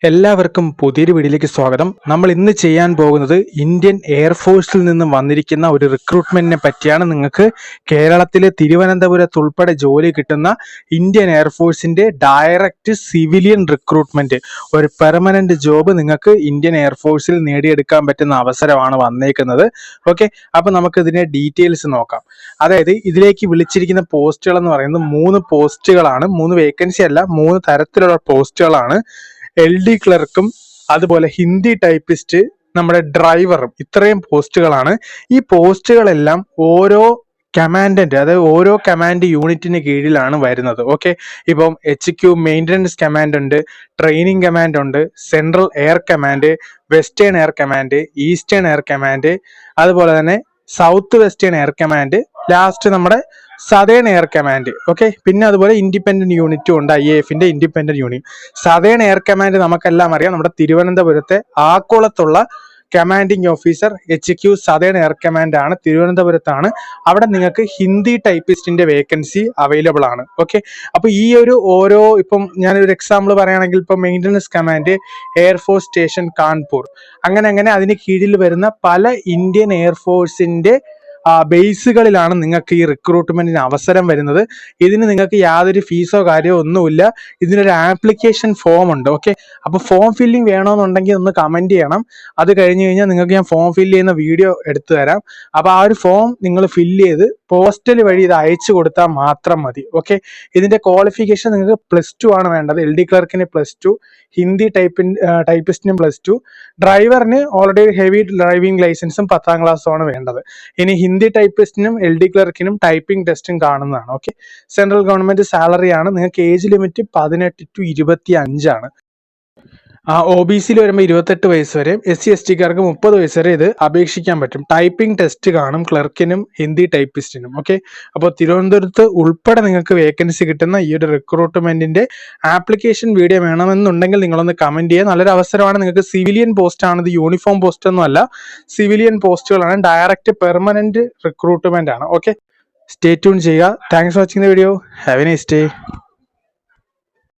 എല്ലാവർക്കും പുതിയൊരു വീഡിയോയിലേക്ക് സ്വാഗതം. നമ്മൾ ഇന്ന് ചെയ്യാൻ പോകുന്നത് ഇന്ത്യൻ എയർഫോഴ്സിൽ നിന്നും വന്നിരിക്കുന്ന ഒരു റിക്രൂട്ട്മെന്റിനെ പറ്റിയാണ്. നിങ്ങൾക്ക് കേരളത്തിലെ തിരുവനന്തപുരത്ത് ഉൾപ്പെടെ ജോലി കിട്ടുന്ന ഇന്ത്യൻ എയർഫോഴ്സിന്റെ ഡയറക്റ്റ് സിവിലിയൻ റിക്രൂട്ട്മെന്റ്, ഒരു പെർമനന്റ് ജോബ് നിങ്ങൾക്ക് ഇന്ത്യൻ എയർഫോഴ്സിൽ നേടിയെടുക്കാൻ പറ്റുന്ന അവസരമാണ് വന്നേക്കുന്നത്. ഓക്കെ, അപ്പൊ നമുക്ക് ഇതിന്റെ ഡീറ്റെയിൽസ് നോക്കാം. അതായത് ഇതിലേക്ക് വിളിച്ചിരിക്കുന്ന പോസ്റ്റുകൾ എന്ന് പറയുന്നത് 3 പോസ്റ്റുകളാണ്. 3 വേക്കൻസി അല്ല, 3 തരത്തിലുള്ള പോസ്റ്റുകളാണ്. LD ക്ലർക്കും അതുപോലെ ഹിന്ദി ടൈപ്പിസ്റ്റ്, നമ്മുടെ ഡ്രൈവറും, ഇത്രയും പോസ്റ്റുകളാണ്. ഈ പോസ്റ്റുകളെല്ലാം ഓരോ കമാൻഡന്റ്, അതായത് ഓരോ കമാൻഡ് യൂണിറ്റിന് കീഴിലാണ് വരുന്നത്. ഓക്കെ, ഇപ്പം HQ മെയിൻ്റനൻസ് കമാൻഡ് ഉണ്ട്, ട്രെയിനിങ് കമാൻഡ് ഉണ്ട്, central air command, western air command, eastern air command, അതുപോലെ തന്നെ south western air command, last നമ്മുടെ സതേൺ എയർ കമാൻഡ്. ഓക്കെ, പിന്നെ അതുപോലെ ഇൻഡിപെൻഡന്റ് യൂണിറ്റും ഉണ്ട്, IAFന്റെ independent unit. Southern air command നമുക്കെല്ലാം അറിയാം, നമ്മുടെ തിരുവനന്തപുരത്തെ ആക്കുളത്തുള്ള commanding officer HQ southern air command ആണ്, തിരുവനന്തപുരത്താണ്. അവിടെ നിങ്ങൾക്ക് ഹിന്ദി ടൈപ്പിസ്റ്റിന്റെ വേക്കൻസി അവൈലബിൾ ആണ്. ഓക്കെ, അപ്പൊ ഈ ഓരോ ഇപ്പം ഞാനൊരു എക്സാമ്പിൾ പറയുകയാണെങ്കിൽ, ഇപ്പം maintenance command air force station Kanpur, അങ്ങനെ അതിന് കീഴിൽ വരുന്ന പല ഇന്ത്യൻ എയർഫോഴ്സിന്റെ ബേസുകളിലാണ് നിങ്ങൾക്ക് ഈ റിക്രൂട്ട്മെന്റിന് അവസരം വരുന്നത്. ഇതിന് നിങ്ങൾക്ക് യാതൊരു ഫീസോ കാര്യമോ ഒന്നുമില്ല. ഇതിനൊരു ആപ്ലിക്കേഷൻ ഫോം ഉണ്ട്. ഓക്കെ, അപ്പോൾ ഫോം ഫില്ലിംഗ് വേണമെന്നുണ്ടെങ്കിൽ ഒന്ന് കമന്റ് ചെയ്യണം. അത് കഴിഞ്ഞ് കഴിഞ്ഞാൽ നിങ്ങൾക്ക് ഞാൻ ഫോം ഫില്ല് ചെയ്യുന്ന വീഡിയോ എടുത്തു തരാം. അപ്പോൾ ആ ഒരു ഫോം നിങ്ങൾ ഫില്ല് ചെയ്ത് പോസ്റ്റൽ വഴി ഇത് അയച്ചു കൊടുത്താൽ മാത്രം മതി. ഓക്കെ, ഇതിന്റെ ക്വാളിഫിക്കേഷൻ നിങ്ങൾക്ക് +2 ആണ് വേണ്ടത്. LD ക്ലർക്കിന് +2, ഹിന്ദി ടൈപ്പിസ്റ്റിനും +2, ഡ്രൈവറിന് ഓൾറെഡി ഹെവി ഡ്രൈവിംഗ് ലൈസൻസും 10ാം ക്ലാസ്സും ആണ് വേണ്ടത്. ഇനി ഹിന്ദി ടൈപ്പിസ്റ്റിനും LD ക്ലർക്കിനും ടൈപ്പിംഗ് ടെസ്റ്റും കാണുന്നതാണ്. ഓക്കെ, സെൻട്രൽ ഗവൺമെന്റ് സാലറി ആണ്. നിങ്ങൾക്ക് ഏജ് ലിമിറ്റ് 18 to 25 ആണ്. OBCയിൽ വരുമ്പോൾ 28 വയസ്സ് വരെ, SC/STക്കാർക്ക് 30 വയസ്സ് വരെ ഇത് അപേക്ഷിക്കാൻ പറ്റും. ടൈപ്പിംഗ് ടെസ്റ്റ് കാണും ക്ലർക്കിനും ഹിന്ദി ടൈപ്പിസ്റ്റിനും. ഓക്കെ, അപ്പോൾ തിരുവനന്തപുരത്ത് ഉൾപ്പെടെ നിങ്ങൾക്ക് വേക്കൻസി കിട്ടുന്ന ഈ ഒരു റിക്രൂട്ട്മെന്റിന്റെ ആപ്ലിക്കേഷൻ വീഡിയോ വേണമെന്നുണ്ടെങ്കിൽ നിങ്ങളൊന്ന് കമന്റ് ചെയ്യുക. നല്ലൊരു അവസരമാണ്. നിങ്ങൾക്ക് സിവിലിയൻ പോസ്റ്റ് ആണ്, ഇത് യൂണിഫോം പോസ്റ്റ് ഒന്നും അല്ല, സിവിലിയൻ പോസ്റ്റുകളാണ്, ഡയറക്റ്റ് പെർമനന്റ് റിക്രൂട്ട്മെന്റ് ആണ്. ഓക്കെ, സ്റ്റേ ട്യൂൺ ചെയ്യുക. Thanks for watching the video. Have A nice day.